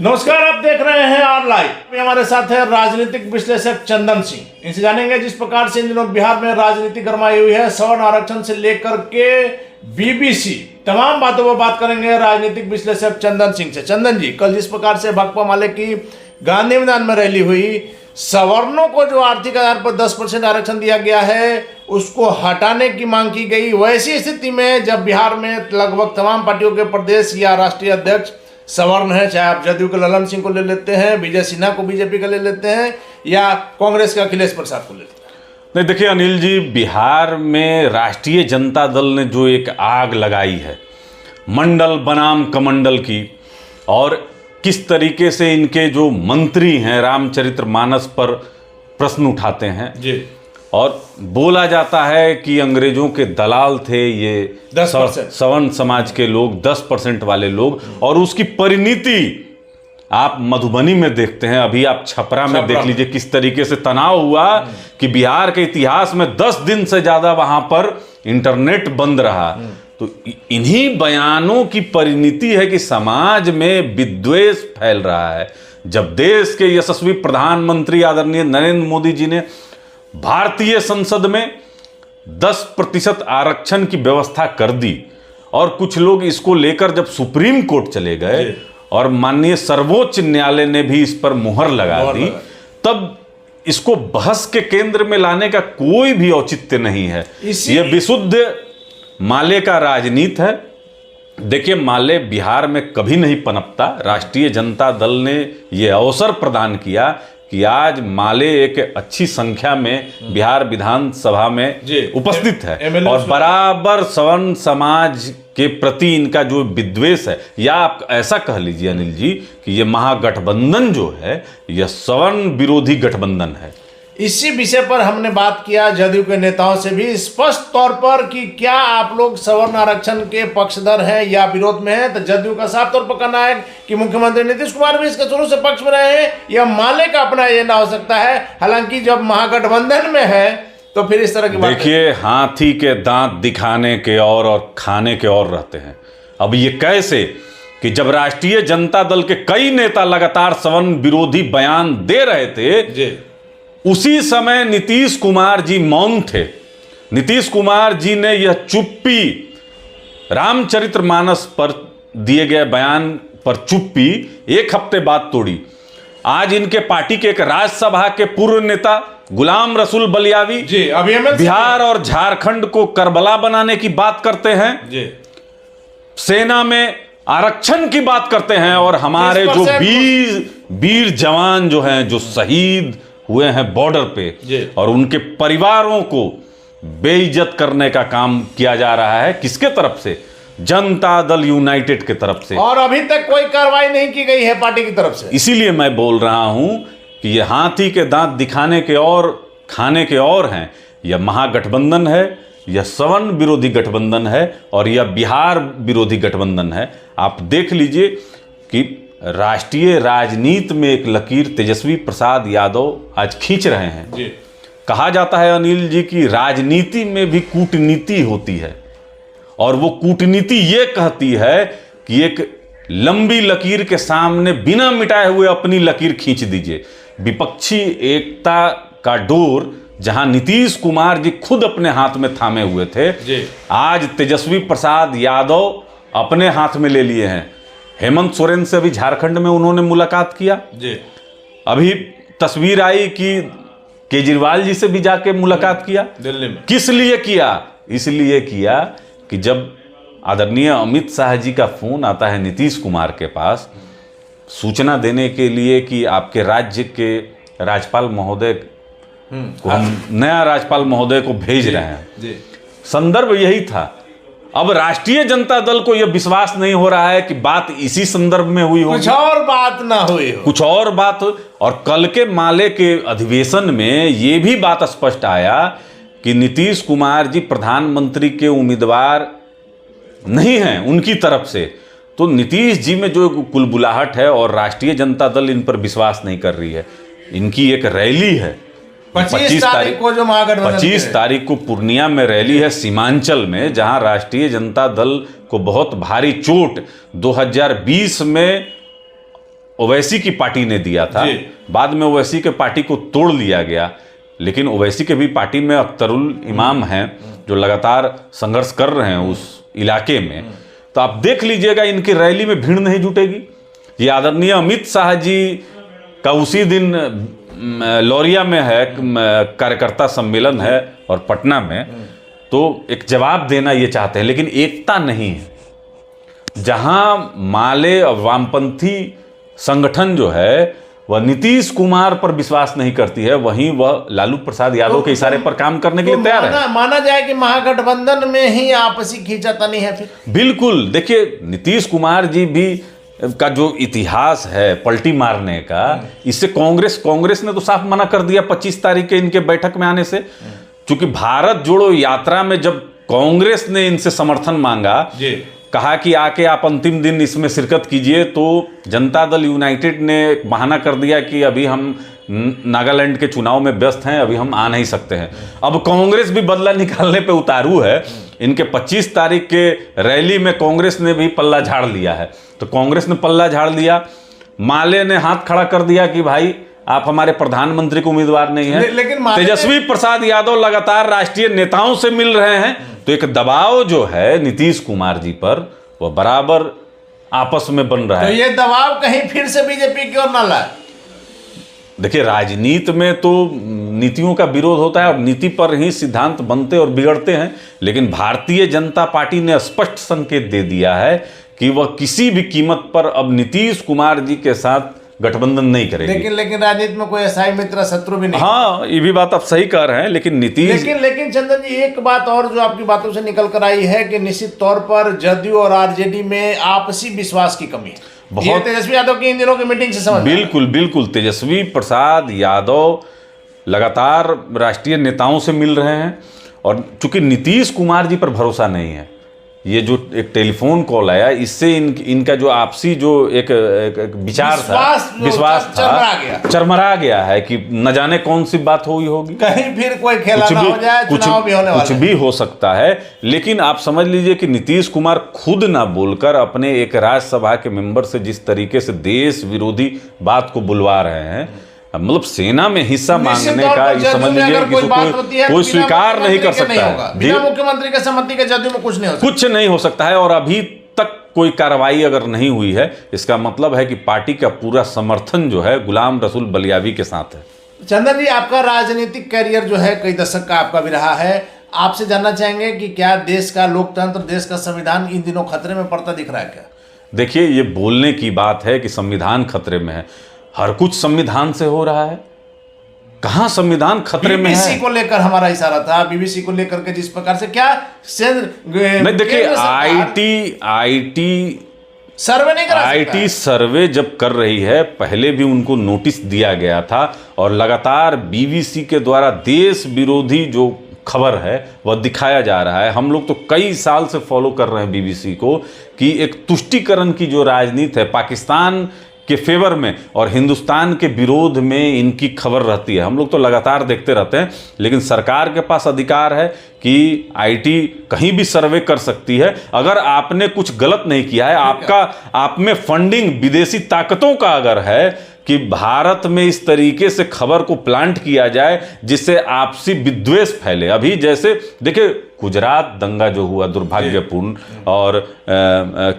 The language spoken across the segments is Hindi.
नमस्कार, आप देख रहे हैं आर लाइव। हमारे साथ है राजनीतिक विश्लेषक चंदन सिंह। इनसे जानेंगे जिस प्रकार से इन दिनों बिहार में राजनीति गरमाई हुई है, सवर्ण आरक्षण से लेकर के बीबीसी, तमाम बातों पर बात करेंगे राजनीतिक विश्लेषक चंदन सिंह से। चंदन जी, कल जिस प्रकार से भाकपा माले की गांधी मैदान में रैली हुई, सवर्णों को जो आर्थिक आधार पर 10% आरक्षण दिया गया है उसको हटाने की मांग की गई। वैसी स्थिति में जब बिहार में लगभग तमाम पार्टियों के प्रदेश या राष्ट्रीय अध्यक्ष सवर्ण है, चाहे आप जदयू के ललन सिंह को ले लेते हैं, विजय सिन्हा को बीजेपी का ले लेते हैं, या कांग्रेस के अखिलेश प्रसाद को ले लेते हैं। नहीं, देखिए अनिल जी, बिहार में राष्ट्रीय जनता दल ने जो एक आग लगाई है मंडल बनाम कमंडल की, और किस तरीके से इनके जो मंत्री हैं रामचरितमानस पर प्रश्न उठाते हैं जी, और बोला जाता है कि अंग्रेजों के दलाल थे ये 10% सवर्ण समाज के लोग, 10% वाले लोग, और उसकी परिणति आप मधुबनी में देखते हैं। अभी आप छपरा में देख लीजिए किस तरीके से तनाव हुआ कि बिहार के इतिहास में 10 दिन से ज्यादा वहां पर इंटरनेट बंद रहा। तो इन्हीं बयानों की परिणति है कि समाज में विद्वेष फैल रहा है। जब देश के यशस्वी प्रधानमंत्री आदरणीय नरेंद्र मोदी जी ने भारतीय संसद में 10% आरक्षण की व्यवस्था कर दी, और कुछ लोग इसको लेकर जब सुप्रीम कोर्ट चले गए और माननीय सर्वोच्च न्यायालय ने भी इस पर मुहर लगा दी, तब इसको बहस के केंद्र में लाने का कोई भी औचित्य नहीं है। ये विशुद्ध माले का राजनीति है। देखिए, माले बिहार में कभी नहीं पनपता। राष्ट्रीय जनता दल ने यह अवसर प्रदान किया कि आज माले एक अच्छी संख्या में बिहार विधानसभा में उपस्थित है, और बराबर सवर्ण समाज के प्रति इनका जो विद्वेष है, या आप ऐसा कह लीजिए अनिल जी कि ये महागठबंधन जो है यह सवर्ण विरोधी गठबंधन है। इसी विषय पर हमने बात किया जदयू के नेताओं से भी स्पष्ट तौर पर कि क्या आप लोग सवर्ण आरक्षण के पक्षधर हैं या विरोध में हैं। तो जदयू का साफ तौर पर कहना है कि मुख्यमंत्री नीतीश कुमार भी इसके शुरू से पक्ष में रहे हैं, या माले का अपना एजेंडा हो सकता है। हालांकि जब महागठबंधन में है तो फिर इस तरह की बात। देखिए, हाथी के दांत दिखाने के और खाने के और रहते हैं। अब ये कैसे कि जब राष्ट्रीय जनता दल के कई नेता लगातार सवर्ण विरोधी बयान दे रहे थे, उसी समय नीतीश कुमार जी मौन थे। नीतीश कुमार जी ने यह चुप्पी, रामचरितमानस पर दिए गए बयान पर चुप्पी एक हफ्ते बाद तोड़ी। आज इनके पार्टी के एक राज्यसभा के पूर्व नेता गुलाम रसूल बलियावी जी, अभी बिहार और झारखंड को करबला बनाने की बात करते हैं जी, सेना में आरक्षण की बात करते हैं, और हमारे जो वीर जवान जो हैं, जो शहीद हुए हैं बॉर्डर पे, और उनके परिवारों को बेइज्जत करने का काम किया जा रहा है। किसके तरफ से? जनता दल यूनाइटेड के तरफ से। और अभी तक कोई कार्रवाई नहीं की गई है पार्टी की तरफ से। इसीलिए मैं बोल रहा हूं कि ये हाथी के दांत दिखाने के और खाने के और हैं। यह महागठबंधन है, यह सवर्ण विरोधी गठबंधन है, और यह बिहार विरोधी गठबंधन है। आप देख लीजिए कि राष्ट्रीय राजनीति में एक लकीर तेजस्वी प्रसाद यादव आज खींच रहे हैं जी। कहा जाता है अनिल जी कि राजनीति में भी कूटनीति होती है, और वो कूटनीति ये कहती है कि एक लंबी लकीर के सामने बिना मिटाए हुए अपनी लकीर खींच दीजिए। विपक्षी एकता का डोर जहां नीतीश कुमार जी खुद अपने हाथ में थामे हुए थे जी, आज तेजस्वी प्रसाद यादव अपने हाथ में ले लिए हैं। हेमंत सोरेन से अभी झारखंड में उन्होंने मुलाकात किया जी। अभी तस्वीर आई कि केजरीवाल जी से भी जाके मुलाकात किया दिल्ली में। किस लिए किया? इसलिए किया कि जब आदरणीय अमित शाह जी का फोन आता है नीतीश कुमार के पास सूचना देने के लिए कि आपके राज्य के राज्यपाल महोदय को हम नया राज्यपाल महोदय को भेज रहे हैं, संदर्भ यही था। अब राष्ट्रीय जनता दल को यह विश्वास नहीं हो रहा है कि बात इसी संदर्भ में हुई होगी, कुछ और बात ना हुई हो, कुछ और बात। और कल के माले के अधिवेशन में यह भी बात स्पष्ट आया कि नीतीश कुमार जी प्रधानमंत्री के उम्मीदवार नहीं हैं उनकी तरफ से। तो नीतीश जी में जो कुलबुलाहट है, और राष्ट्रीय जनता दल इन पर विश्वास नहीं कर रही है। इनकी एक रैली है 25 तारीख को, जो 25 तारीख को पूर्णिया में रैली है सीमांचल में, जहां राष्ट्रीय जनता दल को बहुत भारी चोट 2020 में ओवैसी की पार्टी ने दिया था। बाद में ओवैसी के पार्टी को तोड़ लिया गया, लेकिन ओवैसी के भी पार्टी में अख्तरुल इमाम हैं जो लगातार संघर्ष कर रहे हैं उस इलाके में। तो आप देख लीजिएगा, इनकी रैली में भीड़ नहीं जुटेगी। ये आदरणीय अमित शाह जी का उसी दिन लौरिया में है कार्यकर्ता सम्मेलन है और पटना में, तो एक जवाब देना ये चाहते हैं, लेकिन एकता नहीं है। जहां माले और वामपंथी संगठन जो है वह नीतीश कुमार पर विश्वास नहीं करती है, वहीं वह लालू प्रसाद यादव के इशारे पर काम करने के लिए तैयार है। माना जाए कि महागठबंधन में ही आपसी खींचातानी है फिर। बिल्कुल, देखिए नीतीश कुमार जी भी का जो इतिहास है पलटी मारने का, इससे कांग्रेस ने तो साफ मना कर दिया 25 तारीख के इनके बैठक में आने से। क्योंकि भारत जोड़ो यात्रा में जब कांग्रेस ने इनसे समर्थन मांगा, कहा कि आके आप अंतिम दिन इसमें शिरकत कीजिए, तो जनता दल यूनाइटेड ने बहाना कर दिया कि अभी हम नागालैंड के चुनाव में व्यस्त हैं, अभी हम आ नहीं सकते हैं। अब कांग्रेस भी बदला निकालने पे उतारू है। इनके 25 तारीख के रैली में कांग्रेस ने भी पल्ला झाड़ लिया है। तो कांग्रेस ने पल्ला झाड़ लिया, माले ने हाथ खड़ा कर दिया कि भाई आप हमारे प्रधानमंत्री के उम्मीदवार नहीं हैं। लेकिन तेजस्वी प्रसाद यादव लगातार राष्ट्रीय नेताओं से मिल रहे हैं, तो एक दबाव जो है नीतीश कुमार जी पर वह बराबर आपस में बन रहा है। तो ये दबाव कहीं फिर से बीजेपी की ओर न लाए। देखिए, राजनीति में तो नीतियों का विरोध होता है और नीति पर ही सिद्धांत बनते और बिगड़ते हैं, लेकिन भारतीय जनता पार्टी ने स्पष्ट संकेत दे दिया है कि वह किसी भी कीमत पर अब नीतीश कुमार जी के साथ गठबंधन नहीं करेगी। लेकिन राजनीति में कोई ऐसा मित्र शत्रु भी नहीं। हाँ, ये भी बात आप सही कह रहे हैं, लेकिन नीतीश लेकिन चंदन जी, एक बात और जो आपकी बातों से निकल कर आई है कि निश्चित तौर पर जदयू और आरजेडी में आपसी विश्वास की कमी है। बहुत तेजस्वी यादव की इन दिनों की मीटिंग से समझ। बिल्कुल तेजस्वी प्रसाद यादव लगातार राष्ट्रीय नेताओं से मिल रहे हैं, और चूंकि नीतीश कुमार जी पर भरोसा नहीं है, ये जो एक टेलीफोन कॉल आया, इससे इनका जो आपसी जो एक विचार था, विश्वास था, चरमरा गया है कि न जाने कौन सी बात हुई होगी, कहीं फिर कोई खेला ना हो जाए, चुनाव भी होने वाला है। कुछ भी हो सकता है। लेकिन आप समझ लीजिए कि नीतीश कुमार खुद ना बोलकर अपने एक राज्यसभा के मेंबर से जिस तरीके से देश विरोधी बात को बुलवा रहे हैं, मतलब सेना में हिस्सा मांगने का, ये समझ लीजिए कि कोई स्वीकार नहीं कर सकता है। बिना मुख्यमंत्री के सहमति के जदयू में कुछ नहीं हो सकता है। और अभी तक कोई कार्रवाई अगर नहीं हुई है, इसका मतलब है कि पार्टी का पूरा समर्थन जो है गुलाम रसूल बलियावी के साथ है। चंदन जी, आपका राजनीतिक कैरियर जो है कई दशक का आपका भी रहा है, आपसे जानना चाहेंगे कि क्या देश का लोकतंत्र, देश का संविधान इन दिनों खतरे में पड़ता दिख रहा है क्या? देखिए, ये बोलने की बात है कि संविधान खतरे में है, हर कुछ संविधान से हो रहा है, कहां संविधान खतरे में है? बीबीसी को लेकर हमारा इशारा था, बीबीसी को लेकर के जिस प्रकार से क्या नहीं, देखिए आईटी सर्वे नहीं करा सकता। आईटी सर्वे जब कर रही है, पहले भी उनको नोटिस दिया गया था, और लगातार बीबीसी के द्वारा देश विरोधी जो खबर है वह दिखाया जा रहा है। हम लोग तो कई साल से फॉलो कर रहे हैं बीबीसी को, कि एक तुष्टीकरण की जो राजनीति है पाकिस्तान के फेवर में और हिंदुस्तान के विरोध में इनकी खबर रहती है। हम लोग तो लगातार देखते रहते हैं, लेकिन सरकार के पास अधिकार है कि आईटी कहीं भी सर्वे कर सकती है। अगर आपने कुछ गलत नहीं किया है, आप में फंडिंग विदेशी ताकतों का अगर है कि भारत में इस तरीके से खबर को प्लांट किया जाए जिससे आपसी विद्वेष फैले। अभी जैसे देखिए, गुजरात दंगा जो हुआ दुर्भाग्यपूर्ण, और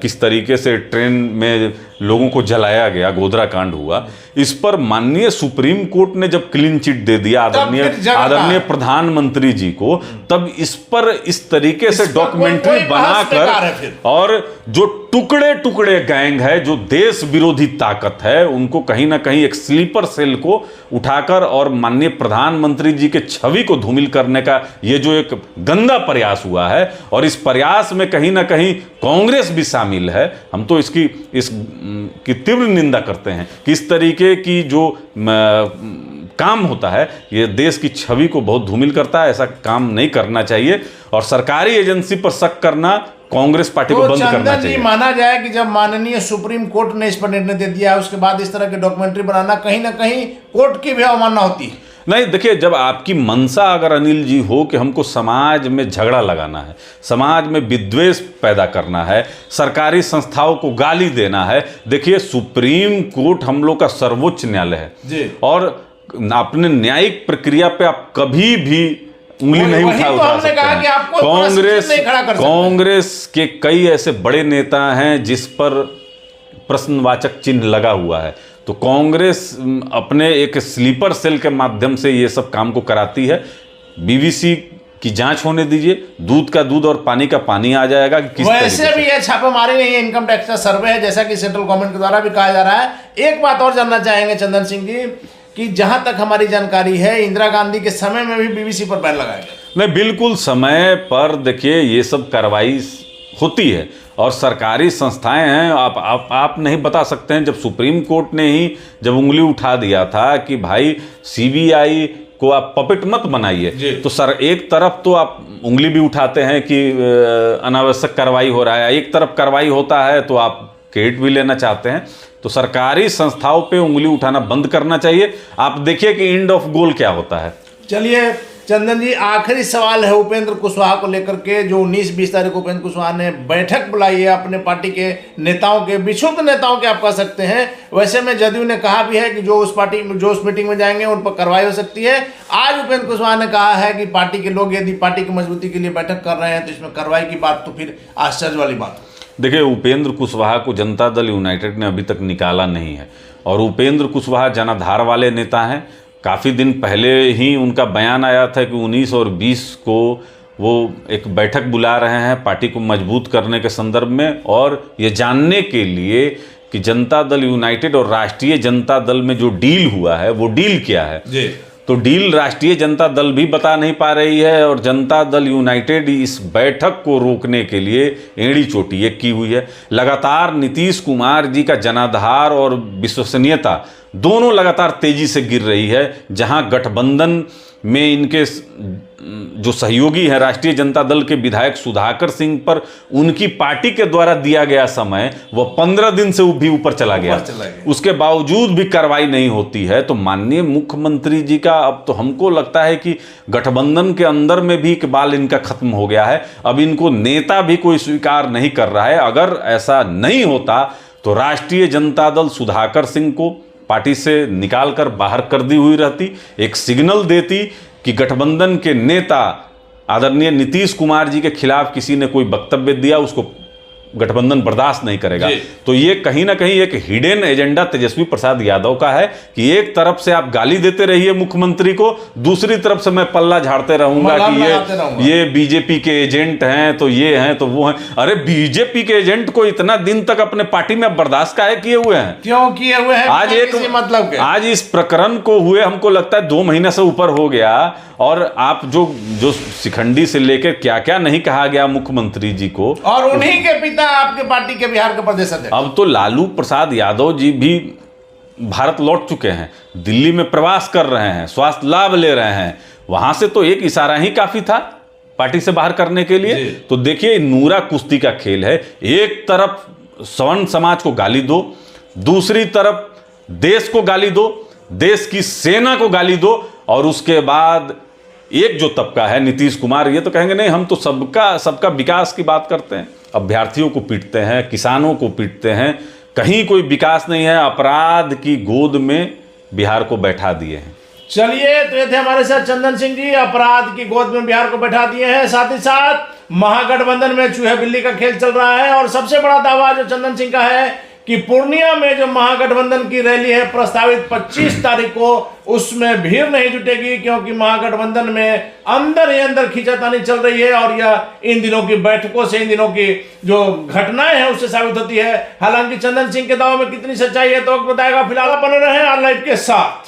किस तरीके से ट्रेन में लोगों को जलाया गया, गोधरा कांड हुआ, इस पर माननीय सुप्रीम कोर्ट ने जब क्लीन चिट दे दिया आदरणीय प्रधानमंत्री जी को, तब इस पर इस तरीके से डॉक्यूमेंट्री बनाकर, और जो टुकड़े टुकड़े गैंग है, जो देश विरोधी ताकत है, उनको कहीं ना कहीं एक स्लीपर सेल को उठाकर और माननीय प्रधानमंत्री जी के छवि को धूमिल करने का ये जो एक गंदा प्रयास हुआ है, और इस प्रयास में कहीं ना कहीं कांग्रेस भी शामिल है। हम तो इसकी तीव्र निंदा करते हैं कि इस तरीके की जो काम होता है ये देश की छवि को बहुत धूमिल करता है। ऐसा काम नहीं करना चाहिए, और सरकारी एजेंसी पर शक करना कांग्रेस पार्टी को बंद करना चाहिए। माना जाए कि जब माननीय सुप्रीम कोर्ट ने इस पर निर्णय दे दिया, उसके बाद इस तरह की डॉक्यूमेंट्री बनाना कहीं ना कहीं कोर्ट की भी अवमानना होती है। नहीं, देखिए, जब आपकी मंशा अगर अनिल जी हो कि हमको समाज में झगड़ा लगाना है, समाज में विद्वेष पैदा करना है, सरकारी संस्थाओं को गाली देना है, देखिए सुप्रीम कोर्ट हम लोग का सर्वोच्च न्यायालय है जी। और अपने न्यायिक प्रक्रिया पे आप कभी भी उंगली नहीं उठा सकते हैं। कांग्रेस के कई ऐसे बड़े नेता हैं जिस पर प्रश्नवाचक चिन्ह लगा हुआ है, तो कांग्रेस अपने एक स्लीपर सेल के माध्यम से ये सब काम को कराती है। बीबीसी की जांच होने दीजिए, दूध का दूध और पानी का पानी आ जाएगा कि किस वैसे भी ये छापेमारी नहीं है, इनकम टैक्स का सर्वे है, जैसा कि सेंट्रल गवर्नमेंट के द्वारा भी कहा जा रहा है। एक बात और जानना चाहेंगे चंदन सिंह जी कि जहां तक हमारी जानकारी है, इंदिरा गांधी के समय में भी बीबीसी पर बैन लगाया गया। नहीं, बिल्कुल समय पर देखिए ये सब कार्रवाई होती है और सरकारी संस्थाएं हैं। आप नहीं बता सकते हैं, जब सुप्रीम कोर्ट ने ही जब उंगली उठा दिया था कि भाई सीबीआई को आप पपेट मत बनाइए, तो सर एक तरफ तो आप उंगली भी उठाते हैं कि अनावश्यक कार्रवाई हो रहा है, एक तरफ कार्रवाई होता है तो आप क्रेडिट भी लेना चाहते हैं। तो सरकारी संस्थाओं पे उंगली उठाना बंद करना चाहिए। आप देखिए कि एंड ऑफ गोल क्या होता है। चलिए चंदन जी, आखिरी सवाल है उपेंद्र कुशवाहा को लेकर के, जो 19-20 तारीख को उपेंद्र कुशवाहा ने बैठक बुलाई है अपने पार्टी के नेताओं के, विक्षुब्ध नेताओं के आप कह सकते हैं। वैसे में जदयू ने कहा भी है कि जो उस मीटिंग में जाएंगे उन पर कार्रवाई हो सकती है। आज उपेंद्र कुशवाहा ने कहा है कि पार्टी के लोग यदि पार्टी की मजबूती के लिए बैठक कर रहे हैं तो इसमें कार्रवाई की बात तो फिर आश्चर्य वाली बात। देखिए, उपेंद्र कुशवाहा को जनता दल यूनाइटेड ने अभी तक निकाला नहीं है और उपेंद्र कुशवाहा जनाधार वाले नेता हैं। काफ़ी दिन पहले ही उनका बयान आया था कि 19 और 20 को वो एक बैठक बुला रहे हैं पार्टी को मजबूत करने के संदर्भ में, और ये जानने के लिए कि जनता दल यूनाइटेड और राष्ट्रीय जनता दल में जो डील हुआ है वो डील क्या है जी। तो डील राष्ट्रीय जनता दल भी बता नहीं पा रही है और जनता दल यूनाइटेड इस बैठक को रोकने के लिए एड़ी चोटी एक की हुई है। लगातार नीतीश कुमार जी का जनाधार और विश्वसनीयता दोनों लगातार तेजी से गिर रही है। जहां गठबंधन में इनके जो सहयोगी हैं राष्ट्रीय जनता दल के विधायक सुधाकर सिंह पर उनकी पार्टी के द्वारा दिया गया समय वो 15 दिन से भी ऊपर चला गया, उसके बावजूद भी कार्रवाई नहीं होती है। तो माननीय मुख्यमंत्री जी का अब तो हमको लगता है कि गठबंधन के अंदर में भी इकबाल इनका खत्म हो गया है। अब इनको नेता भी कोई स्वीकार नहीं कर रहा है। अगर ऐसा नहीं होता तो राष्ट्रीय जनता दल सुधाकर सिंह को पार्टी से निकालकर बाहर कर दी हुई रहती, एक सिग्नल देती कि गठबंधन के नेता आदरणीय नीतीश कुमार जी के खिलाफ किसी ने कोई वक्तव्य दिया उसको गठबंधन बर्दाश्त नहीं करेगा। तो ये कहीं ना कहीं एक हिडन एजेंडा तेजस्वी प्रसाद यादव का है कि एक तरफ से आप गाली देते रहिए मुख्यमंत्री को, दूसरी तरफ से मैं पल्ला झाड़ते रहूंगा कि ये बीजेपी के एजेंट हैं, तो ये हैं तो वो हैं। अरे बीजेपी के एजेंट को इतना दिन तक अपने पार्टी में बर्दाश्त काहे किए हुए हैं? क्यों किए हुए हैं? आज एक मतलब आज इस प्रकरण को हुए हमको लगता है 2 महीने से ऊपर हो गया, और आप जो शिखंडी से लेकर क्या क्या नहीं कहा गया मुख्यमंत्री जी को, और उन्हीं के पिता आपके पार्टी के बिहार के प्रदेश अध्यक्ष। अब तो लालू प्रसाद यादव जी भी भारत लौट चुके हैं, दिल्ली में प्रवास कर रहे हैं, स्वास्थ्य लाभ ले रहे हैं। वहां से तो एक इशारा ही काफी था पार्टी से बाहर करने के लिए। तो देखिए, नूरा कुश्ती का खेल है। एक तरफ सवर्ण समाज को गाली दो, दूसरी तरफ देश को गाली दो, देश की सेना को गाली दो, और उसके बाद एक जो तबका है नीतीश कुमार, ये तो कहेंगे नहीं हम तो सबका विकास की बात करते हैं। अभ्यर्थियों को पीटते हैं, किसानों को पीटते हैं, कहीं कोई विकास नहीं है। अपराध की गोद में बिहार को बैठा दिए हैं। चलिए, तो ये थे हमारे साथ चंदन सिंह जी, अपराध की गोद में बिहार को बैठा दिए हैं। साथ ही साथ महागठबंधन में चूहे बिल्ली का खेल चल रहा है, और सबसे बड़ा दावा जो चंदन सिंह का है कि पूर्णिया में जो महागठबंधन की रैली है प्रस्तावित 25 तारीख को, उसमें भीड़ नहीं जुटेगी, क्योंकि महागठबंधन में अंदर ही अंदर खींचातानी चल रही है, और यह इन दिनों की बैठकों से, इन दिनों की जो घटनाएं हैं उससे साबित होती है। हालांकि चंदन सिंह के दावे में कितनी सच्चाई है तो वक्त बताएगा। फिलहाल बने रहे ऑनलाइन के साथ।